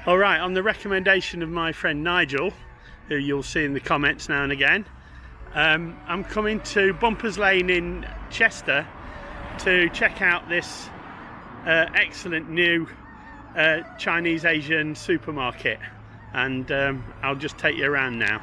Alright, on the recommendation of my friend Nigel, who you'll see in the comments now and again, I'm coming to Bumpers Lane in Chester to check out this excellent new Chinese Asian supermarket, and I'll just take you around now.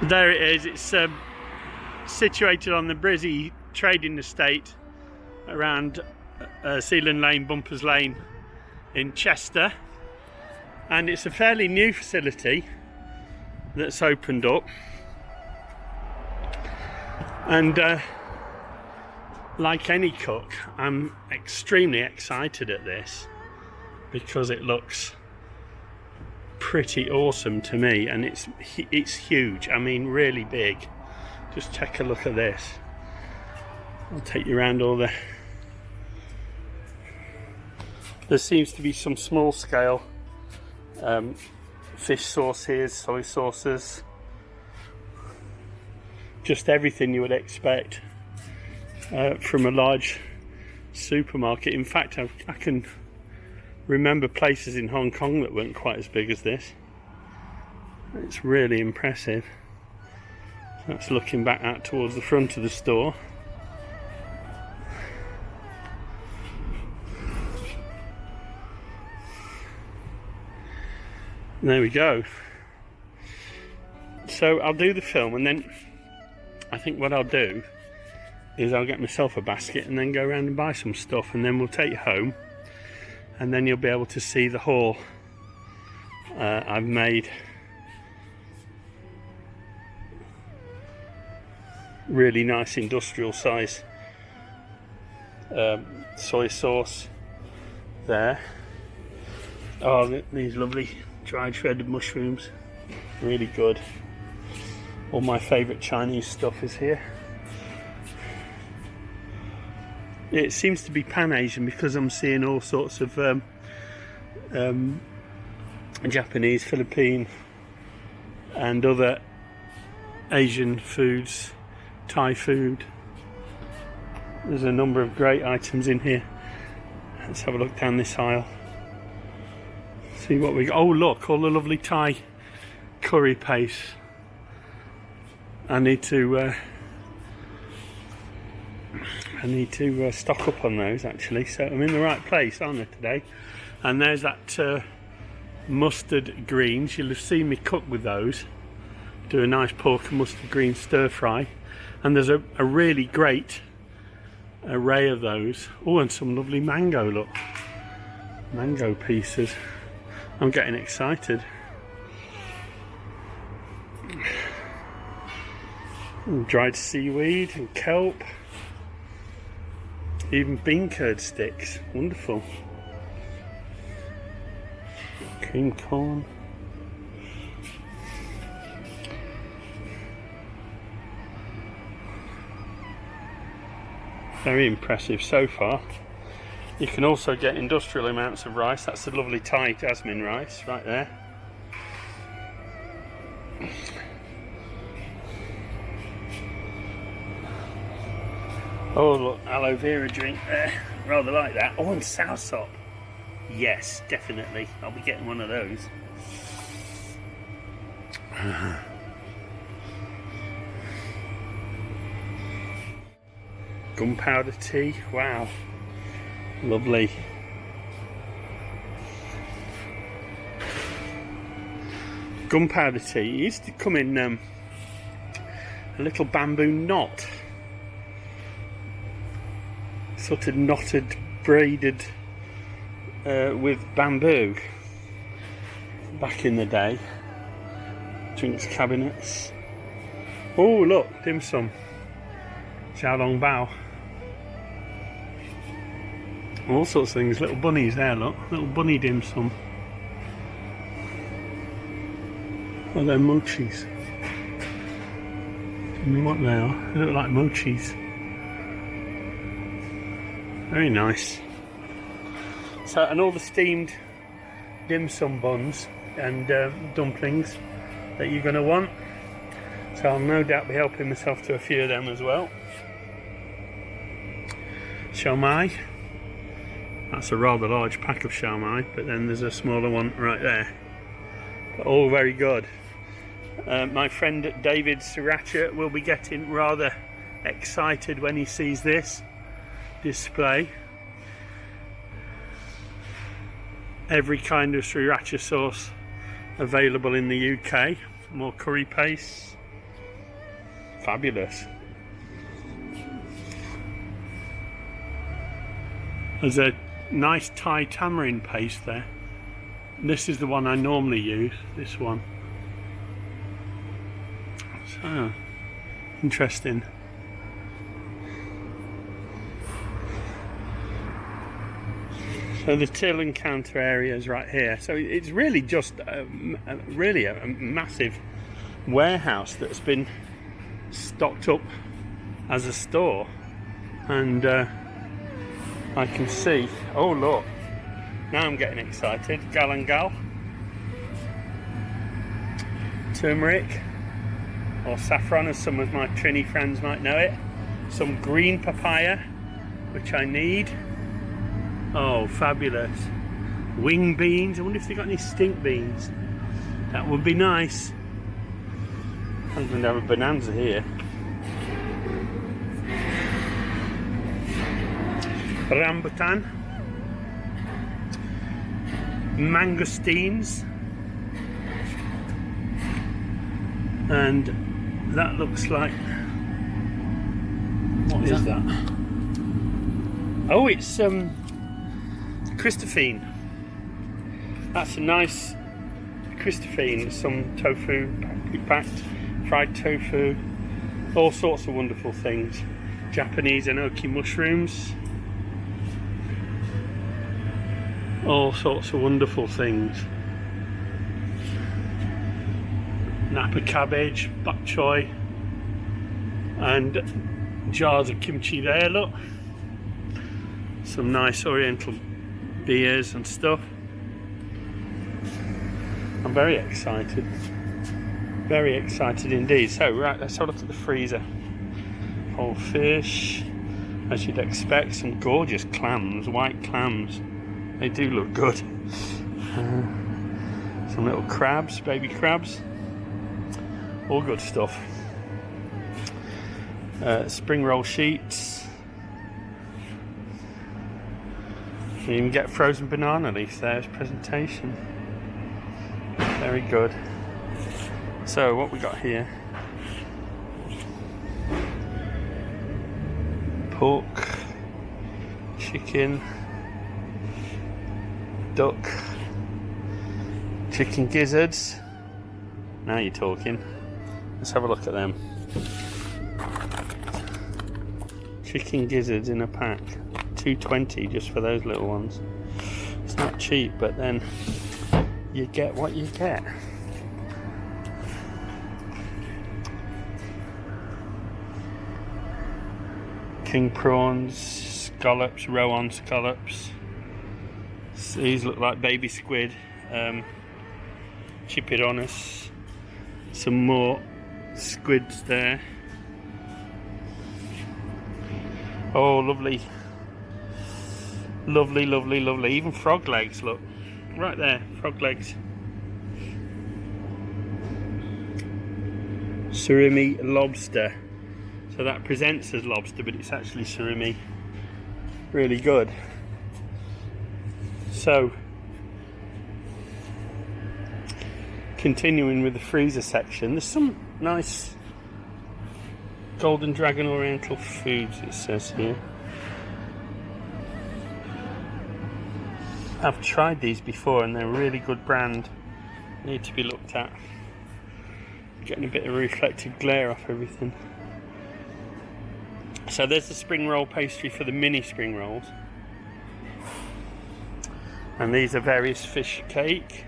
So there it is. It's situated on the Brizzy trading estate around Sealand Lane, Bumpers Lane in Chester, and it's a fairly new facility that's opened up, and like any cook, I'm extremely excited at this because it looks pretty awesome to me, and it's huge. I mean, really big. Just take a look at this. I'll take you around all the... There seems to be some small scale fish sauces, soy sauces, just everything you would expect from a large supermarket. In fact, I can remember places in Hong Kong that weren't quite as big as this. It's really impressive. That's looking back out towards the front of the store. There we go. So I'll do the film, and then I think what I'll do is I'll get myself a basket and then go around and buy some stuff, and then we'll take you home, and then you'll be able to see the haul I've made. Really nice industrial size soy sauce there. Oh, these lovely dried shredded mushrooms, really good. All my favourite Chinese stuff is here. It seems to be Pan-Asian because I'm seeing all sorts of Japanese, Philippine and other Asian foods, Thai food. There's a number of great items in here. Let's have a look down this aisle. See what we got. Oh look, all the lovely Thai curry paste. I need to stock up on those actually, so I'm in the right place, aren't I, today? And there's that mustard greens. You'll have seen me cook with those. Do a nice pork and mustard green stir fry, and there's a really great array of those. Oh, and some lovely mango, look, mango pieces. I'm getting excited. And dried seaweed and kelp. Even bean curd sticks, wonderful. Cream corn. Very impressive so far. You can also get industrial amounts of rice. That's the lovely Thai jasmine rice right there. Oh look, aloe vera drink there. Rather like that. Oh, and soursop. Yes, definitely. I'll be getting one of those. Gunpowder tea. Wow. Lovely. Gunpowder tea used to come in a little bamboo knot. Sort of knotted, braided with bamboo back in the day. Drinks cabinets. Oh look, dim sum. Xiaolong bao. All sorts of things. Little bunnies there, look. Little bunny dim sum. Oh, they're mochis. Tell me what they are. They look like mochis. Very nice. So, and all the steamed dim sum buns and dumplings that you're going to want. So So I'll no doubt be helping myself to a few of them as well. Siomai. That's a rather large pack of siomai, but then there's a smaller one right there. But all very good. My friend David Sriracha will be getting rather excited when he sees this display. Every kind of sriracha sauce available in the UK. More curry paste. Fabulous. There's a nice Thai tamarind paste there. This is the one I normally use, this one. So, interesting. So the till and counter area is right here. So it's really just really a massive warehouse that's been stocked up as a store. And I can see, oh look, now I'm getting excited. Galangal, turmeric, or saffron as some of my Trini friends might know it. Some green papaya, which I need. Oh, fabulous. Wing beans, I wonder if they've got any stink beans. That would be nice. I'm going to have a bonanza here. Rambutan, mangosteens, and that looks like, what is that? Oh, it's Christophine. That's a nice Christophine. Some tofu packed, fried tofu, all sorts of wonderful things. Japanese enoki mushrooms. All sorts of wonderful things. Napa cabbage, bok choy, and jars of kimchi there, look. Some nice oriental beers and stuff. I'm very excited. Very excited indeed. So, right, let's have a look at the freezer. Whole fish, as you'd expect, some gorgeous clams, white clams. They do look good. Some little crabs, baby crabs. All good stuff. Spring roll sheets. You can even get frozen banana leaf there as presentation. Very good. So what we got here? Pork, chicken, duck, chicken gizzards. Now you're talking. Let's have a look at them. Chicken gizzards in a pack, $2.20 just for those little ones. It's not cheap, but then you get what you get. King prawns, scallops, rowan scallops. These look like baby squid. Chipironis. Some more squids there. Oh, lovely. Lovely, lovely, lovely. Even frog legs, look. Right there, frog legs. Surimi lobster. So that presents as lobster, but it's actually surimi. Really good. So, continuing with the freezer section, there's some nice Golden Dragon Oriental foods, it says here. I've tried these before and they're a really good brand. Need to be looked at. Getting a bit of reflective glare off everything. So there's the spring roll pastry for the mini spring rolls. And these are various fish cake,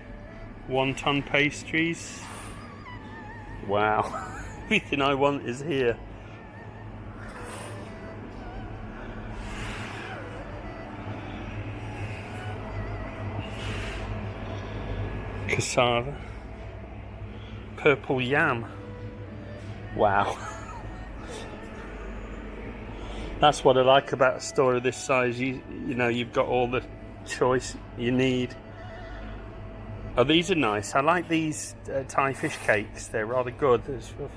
wonton pastries. Wow, everything I want is here. Cassava, purple yam, Wow. That's what I like about a store of this size. You know, you've got all the choice you need. Oh, these are nice. I like these Thai fish cakes. They're rather good.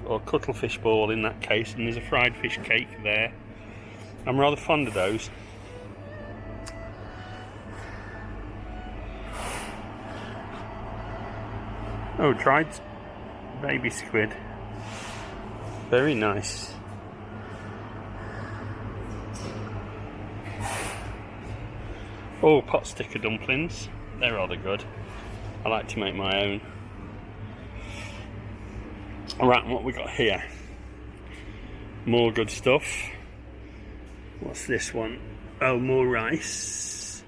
Or cuttlefish ball in that case, and there's a fried fish cake there. I'm rather fond of those. Oh, dried baby squid. Very nice. Oh, pot sticker dumplings. They're rather good. I like to make my own. Alright, what we got here? More good stuff. What's this one? Oh, more rice.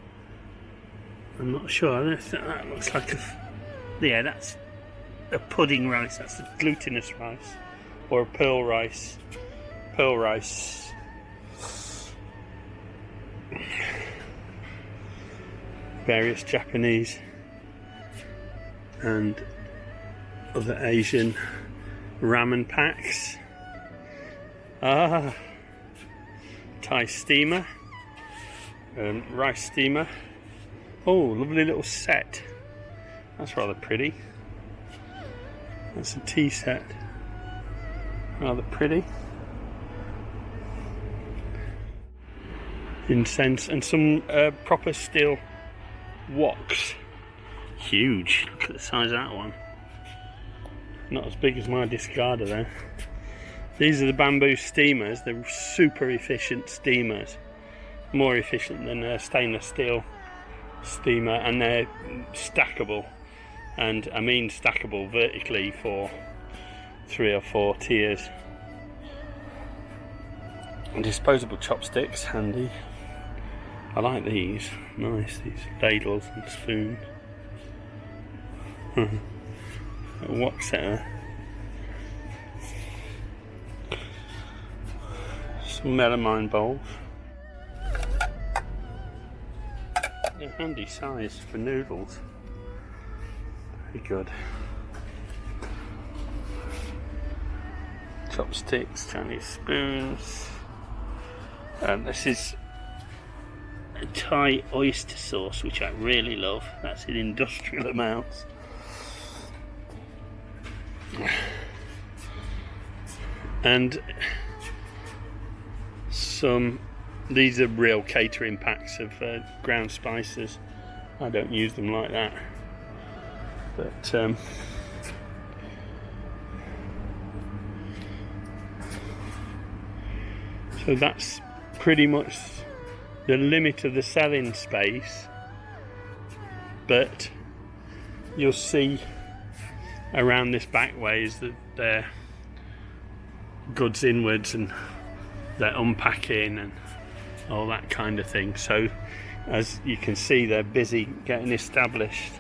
I'm not sure. I don't think that looks like a... Yeah, that's a pudding rice. That's a glutinous rice. Or a pearl rice. Pearl rice. Various Japanese and other Asian ramen packs. Ah, Thai steamer, rice steamer. Oh, lovely little set. That's rather pretty. That's a tea set. Rather pretty. Incense and some proper steel woks. Huge. Look at the size of that one. Not as big as my discarder though. These are the bamboo steamers. They're super efficient steamers. More efficient than a stainless steel steamer, and they're stackable. And I mean stackable vertically for 3 or 4 tiers. And disposable chopsticks, handy. I like these. Nice, these ladles and spoons. A wok setter. Some melamine bowls. A handy size for noodles. Very good. Chopsticks, Chinese spoons. And this is a Thai oyster sauce, which I really love. That's in industrial amounts. And these are real catering packs of ground spices. I don't use them like that, but so that's pretty much the limit of the selling space, but you'll see around this back way is that they're goods inwards and they're unpacking and all that kind of thing. So as you can see, they're busy getting established.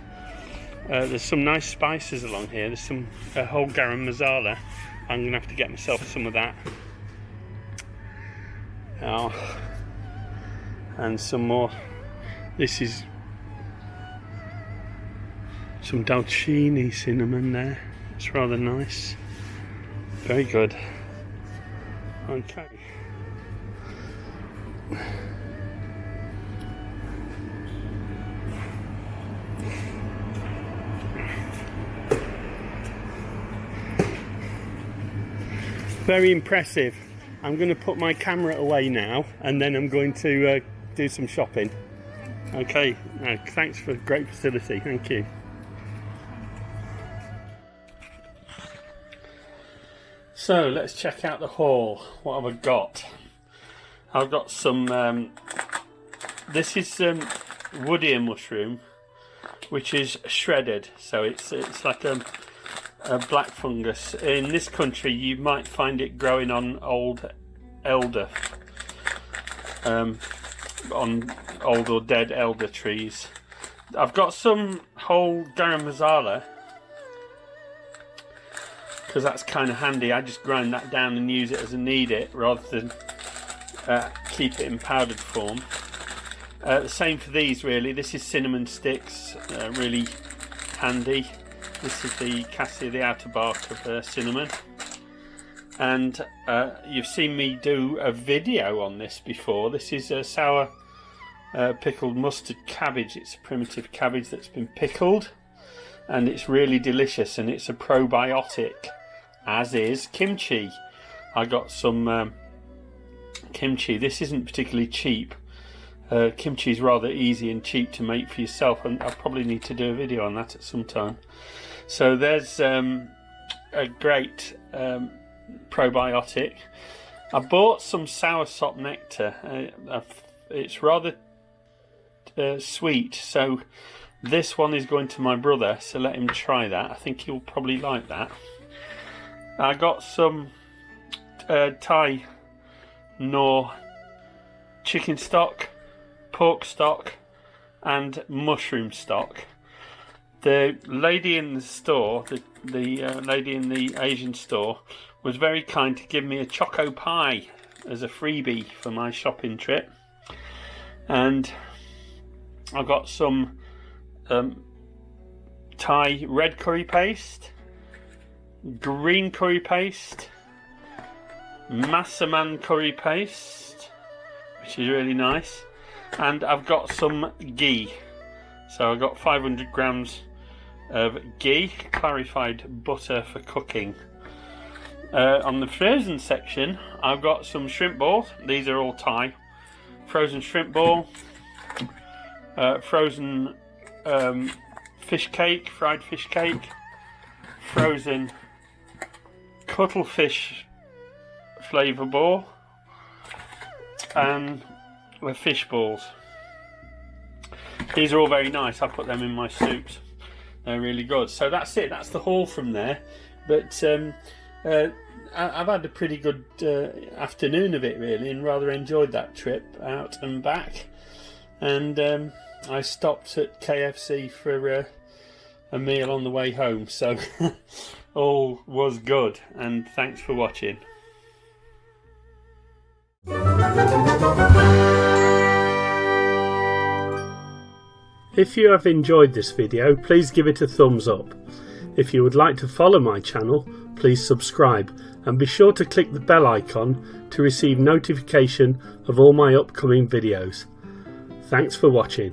There's some nice spices along here. There's some whole garam masala. I'm gonna have to get myself some of that. And some more. This is some daikini cinnamon there. It's rather nice. Very good. Okay. Very impressive. I'm going to put my camera away now, and then I'm going to do some shopping. Okay, thanks for a great facility. Thank you. So let's check out the haul. What have I got? I've got some, this is wood ear mushroom, which is shredded. So it's like a black fungus. In this country you might find it growing on old elder, on old or dead elder trees. I've got some whole garam masala, because that's kind of handy. I just grind that down and use it as I need it, rather than keep it in powdered form. The same for these really. This is cinnamon sticks, really handy. This is the cassia, the outer bark of cinnamon. and you've seen me do a video on this before. This is a sour pickled mustard cabbage. It's a primitive cabbage that's been pickled, and it's really delicious, and it's a probiotic, as is kimchi. I got some kimchi. This isn't particularly cheap. Kimchi is rather easy and cheap to make for yourself, and I probably need to do a video on that at some time. So there's a great probiotic. I bought some soursop nectar. It's rather sweet, so this one is going to my brother, so let him try that. I think he'll probably like that. I got some Thai Knorr chicken stock, pork stock and mushroom stock. The lady in the store, the lady in the Asian store, was very kind to give me a choco pie as a freebie for my shopping trip. And I got some Thai red curry paste, green curry paste, massaman curry paste, which is really nice, and I've got some ghee. So I've got 500 grams of ghee, clarified butter for cooking. On the frozen section, I've got some shrimp balls. These are all Thai. Frozen shrimp ball, frozen fish cake, fried fish cake, frozen cuttlefish flavour ball, and the fish balls. These are all very nice. I put them in my soups. They're really good. So that's it. That's the haul from there. But I've had a pretty good afternoon of it, really, and rather enjoyed that trip out and back. And I stopped at KFC for a meal on the way home. So all was good. And thanks for watching. If you have enjoyed this video, please give it a thumbs up. If you would like to follow my channel, please subscribe and be sure to click the bell icon to receive notification of all my upcoming videos. Thanks for watching.